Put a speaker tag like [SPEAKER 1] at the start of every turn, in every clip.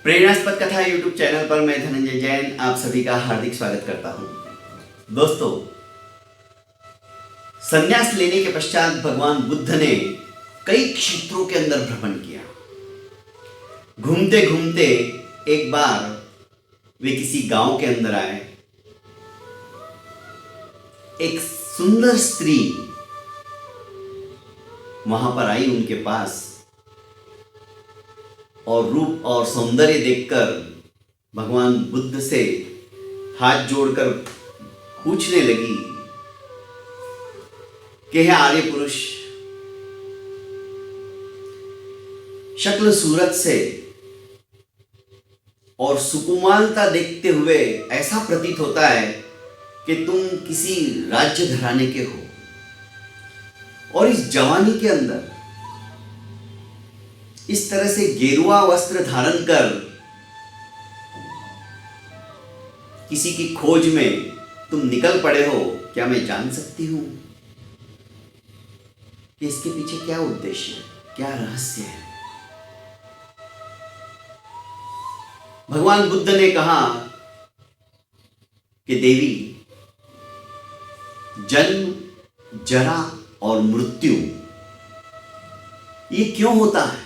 [SPEAKER 1] प्रेरणास्पद कथा YouTube channel पर मैं धनंजय जैन आप सभी का हार्दिक स्वागत करता हूं। दोस्तों, संन्यास लेने के पश्चात भगवान बुद्ध ने कई क्षेत्रों के अंदर भ्रमण किया। घूमते घूमते एक बार वे किसी गांव के अंदर आए। एक सुंदर स्त्री वहां पर आई उनके पास और रूप और सौंदर्य देखकर भगवान बुद्ध से हाथ जोड़कर पूछने लगी कि हे आर्य पुरुष, शक्ल सूरत से और सुकुमारता देखते हुए ऐसा प्रतीत होता है कि तुम किसी राज्य घराने के हो, और इस जवानी के अंदर इस तरह से गेरुआ वस्त्र धारण कर किसी की खोज में तुम निकल पड़े हो। क्या मैं जान सकती हूं कि इसके पीछे क्या उद्देश्य है, क्या रहस्य है? भगवान बुद्ध ने कहा कि देवी, जन्म, जरा और मृत्यु ये क्यों होता है,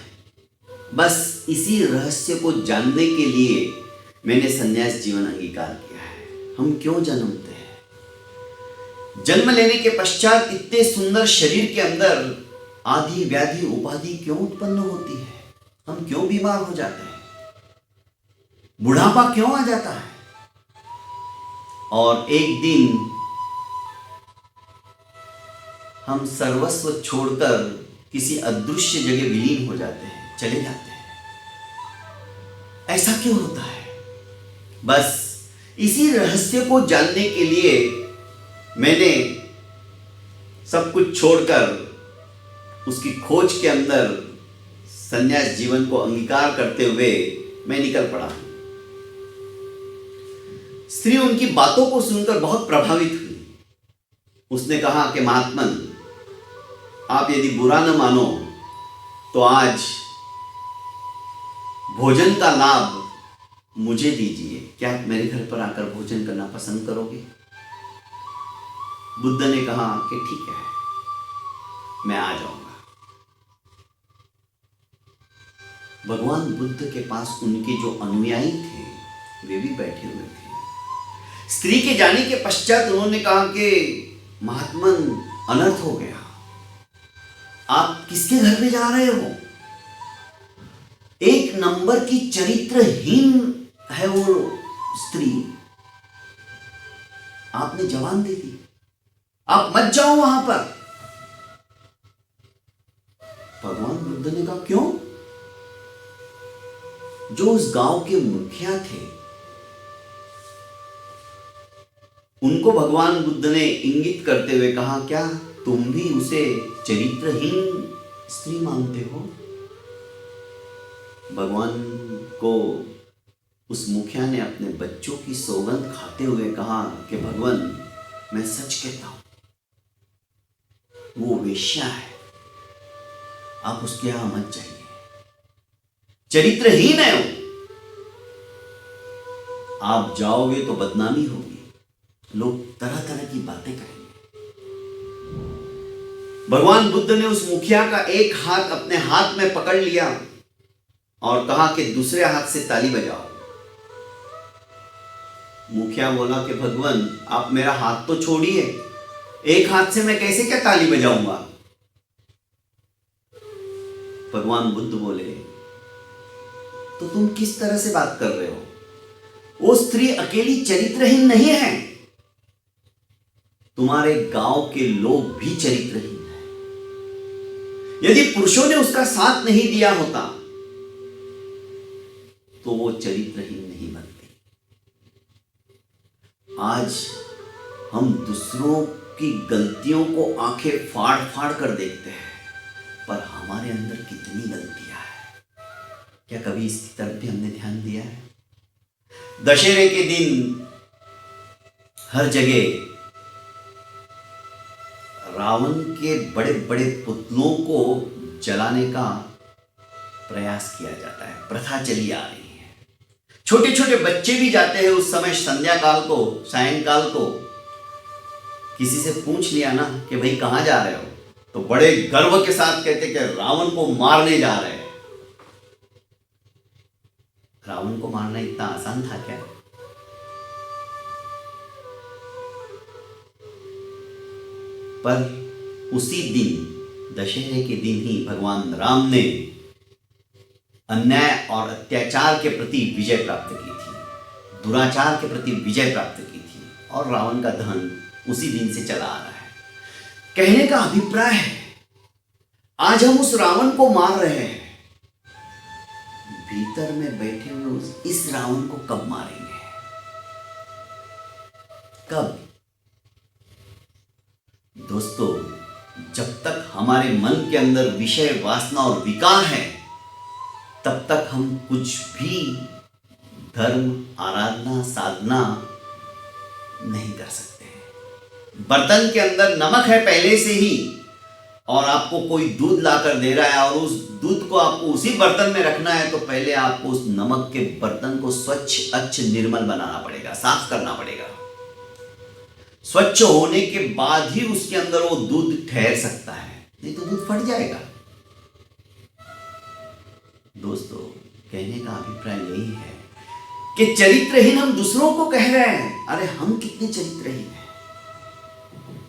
[SPEAKER 1] बस इसी रहस्य को जानने के लिए मैंने संन्यास जीवन अंगीकार किया है। हम क्यों जन्मते हैं? जन्म लेने के पश्चात इतने सुंदर शरीर के अंदर आदि व्याधि उपाधि क्यों उत्पन्न होती है? हम क्यों बीमार हो जाते हैं? बुढ़ापा क्यों आ जाता है? और एक दिन हम सर्वस्व छोड़कर किसी अदृश्य जगह विलीन हो जाते हैं, चले जाते हैं। ऐसा क्यों होता है? बस इसी रहस्य को जानने के लिए मैंने सब कुछ छोड़कर उसकी खोज के अंदर संन्यास जीवन को अंगीकार करते हुए मैं निकल पड़ा। स्त्री उनकी बातों को सुनकर बहुत प्रभावित हुई। उसने कहा कि महात्मन, आप यदि बुरा न मानो तो आज भोजन का लाभ मुझे दीजिए। क्या आप मेरे घर पर आकर भोजन करना पसंद करोगे? बुद्ध ने कहा कि ठीक है, मैं आ जाऊंगा। भगवान बुद्ध के पास उनके जो अनुयायी थे वे भी बैठे हुए थे। स्त्री के जाने के पश्चात उन्होंने कहा कि महात्मन, अनर्थ हो गया, आप किसके घर में जा रहे हो? एक नंबर की चरित्रहीन है वो स्त्री, आपने जवान दे दी, आप मत जाओ वहां पर। भगवान बुद्ध ने कहा क्यों? जो उस गांव के मुखिया थे उनको भगवान बुद्ध ने इंगित करते हुए कहा, क्या तुम भी उसे चरित्रहीन स्त्री मानते हो? भगवान को उस मुखिया ने अपने बच्चों की सौगंध खाते हुए कहा कि भगवान, मैं सच कहता हूं, वो वेश्या है, आप उसके यहां मत जाइए, चरित्रहीन है वो। आप जाओगे तो बदनामी होगी, लोग तरह तरह की बातें करेंगे। भगवान बुद्ध ने उस मुखिया का एक हाथ अपने हाथ में पकड़ लिया और कहा कि दूसरे हाथ से ताली बजाओ। मुखिया बोला कि भगवान, आप मेरा हाथ तो छोड़िए, एक हाथ से मैं कैसे क्या ताली बजाऊंगा? भगवान बुद्ध बोले, तो तुम किस तरह से बात कर रहे हो? वो स्त्री अकेली चरित्रहीन नहीं है, तुम्हारे गांव के लोग भी चरित्रहीन हैं। यदि पुरुषों ने उसका साथ नहीं दिया होता तो वो चरित्रहीन नहीं बनती। आज हम दूसरों की गलतियों को आंखें फाड़ फाड़ कर देखते हैं, पर हमारे अंदर कितनी गलतियां हैं, क्या कभी इसकी तरफ भी हमने ध्यान दिया है? दशहरे के दिन हर जगह रावण के बड़े बड़े पुतलों को जलाने का प्रयास किया जाता है, प्रथा चली आ रही है। छोटे छोटे बच्चे भी जाते हैं उस समय संध्या काल को, सायंकाल को। किसी से पूछ लिया ना कि भाई कहाँ जा रहे हो, तो बड़े गर्व के साथ कहते कि रावण को मारने जा रहे हैं। रावण को मारना इतना आसान था क्या? पर उसी दिन, दशहरे के दिन ही भगवान राम ने अन्याय और अत्याचार के प्रति विजय प्राप्त की थी, दुराचार के प्रति विजय प्राप्त की थी, और रावण का दहन उसी दिन से चला आ रहा है। कहने का अभिप्राय है, आज हम उस रावण को मार रहे हैं, भीतर में बैठे हुए इस रावण को कब मारेंगे? कब? दोस्तों, जब तक हमारे मन के अंदर विषय, वासना और विकार है, तब तक हम कुछ भी धर्म, आराधना, साधना नहीं कर सकते। बर्तन के अंदर नमक है पहले से ही, और आपको कोई दूध लाकर दे रहा है और उस दूध को आपको उसी बर्तन में रखना है, तो पहले आपको उस नमक के बर्तन को स्वच्छ, अच्छ, निर्मल बनाना पड़ेगा, साफ करना पड़ेगा। स्वच्छ होने के बाद ही उसके अंदर वो दूध ठहर सकता है, नहीं तो दूध फट जाएगा। दोस्तों, कहने का अभिप्राय यही है कि चरित्रहीन हम दूसरों को कह रहे हैं। अरे हम कितने चरित्रहीन हैं।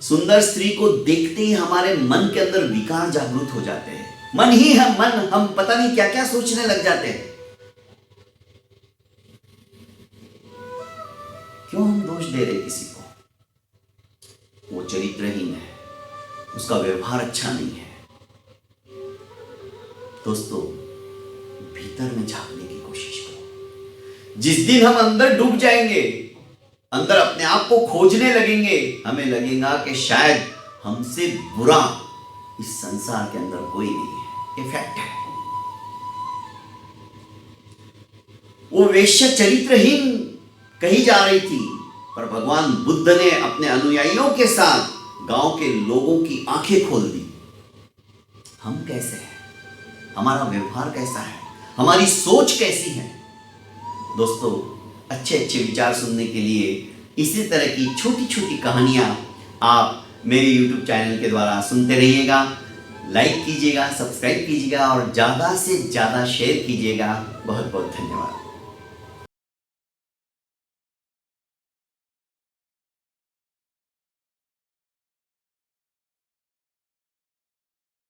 [SPEAKER 1] सुंदर स्त्री को देखते ही हमारे मन के अंदर विकार जागृत हो जाते हैं। मन ही है मन, हम पता नहीं क्या क्या सोचने लग जाते हैं। क्यों हम दोष दे रहे किसी को? वो चरित्रहीन है, उसका व्यवहार अच्छा नहीं है। दोस्तों, भीतर में झांकने की कोशिश करो। जिस दिन हम अंदर डूब जाएंगे, अंदर अपने आप को खोजने लगेंगे, हमें लगेगा कि शायद हमसे बुरा इस संसार के अंदर कोई नहीं है। ये फैक्ट है। वो वेश्या चरित्रहीन कही जा रही थी, पर भगवान बुद्ध ने अपने अनुयायियों के साथ गांव के लोगों की आंखें खोल दी। हम कैसे हैं, हमारा व्यवहार कैसा है, हमारी सोच कैसी है। दोस्तों, अच्छे अच्छे विचार सुनने के लिए इसी तरह की छोटी छोटी कहानियां आप मेरे YouTube चैनल के द्वारा सुनते रहिएगा। लाइक कीजिएगा, सब्सक्राइब कीजिएगा और ज़्यादा से ज़्यादा शेयर कीजिएगा। बहुत बहुत धन्यवाद।